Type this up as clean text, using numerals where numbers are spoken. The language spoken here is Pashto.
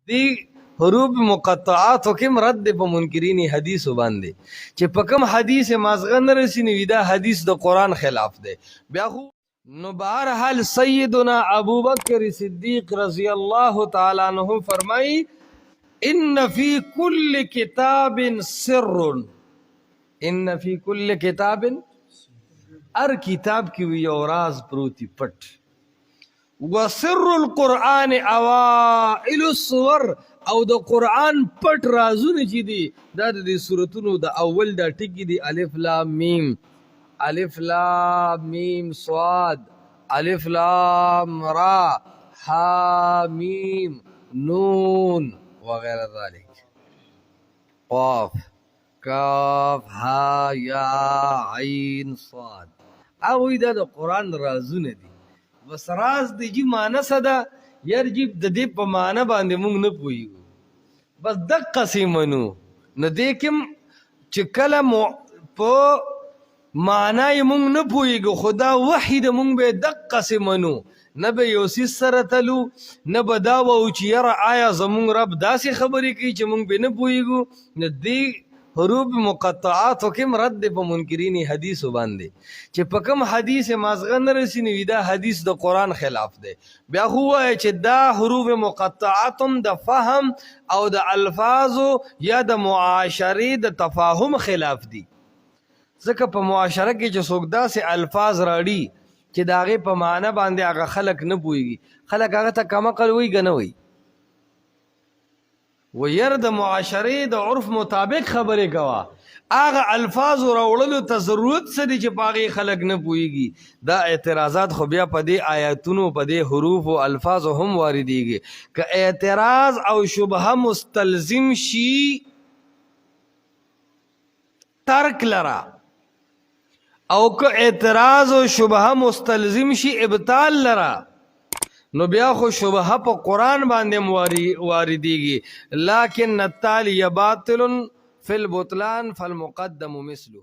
دی حروف مقطعات کم رد په منکرین حدیث باندې چې په کوم حدیث مازغه نه رسینی وی دا حدیث د قران خلاف دی بیا خو نو بهرحال سیدنا ابو بکر صدیق رضی الله تعالی عنہ فرمای ان فی کل کتاب سر ان فی کل کتاب ار کتاب کی وی یو راز پروتی پټ وسر القرآن اوائل الصور او د قرآن پټ رازونه چې دي دا د سورتونو د اول دا ټکی دي الف لام میم صاد الف لام را ها میم نون وغیرہ ذلك قاف کاف ها یا عین صاد او دا د قرآن رازونه دي بس راز دی جی معنی صدا یار جی د دې په معنی باندې مونږ نه پوهیږو بس دقه سي منو نه دې کوم چې کله په معنی مونږ نه پوهیږو خدا وحی د مونږ به دقه سي منو نه به یو سیس سره تلو نه به دا وو چې یاره آیا زمونږ رب داسې خبرې کوي چې مونږ به نه پوهیږو نه دې حروف مقطعات کم رد په منکرین حدیث باندې چې په کوم حدیث مازغه نه رسینی وی دا حدیث د قران خلاف دی بیا خو وای چې دا حروف مقطعات د فهم او د الفاظ یا د معاشري د تفاهم خلاف دي ځکه په معاشره کې چې څوک داسې الفاظ راړي چې داغه په معنی باندې هغه خلق نه پويږي خلق هغه ته کما کول وی غنوي و ير د معاشره د عرف مطابق خبرې کوا هغه الفاظ راوړلو ته ضرورت سره چې باغی خلق نه پويږي دا اعتراضات خو بیا په دې آیاتونو په دې حروف او الفاظ هم واردېږي که اعتراض او شبهه مستلزم شي ترک لرا او که اعتراض او شبهه مستلزم شي ابطال لرا نو بیا خو شبهه په قرآن باندې واردېږي لکن التالي باطل فی البطلان فالمقدم مثله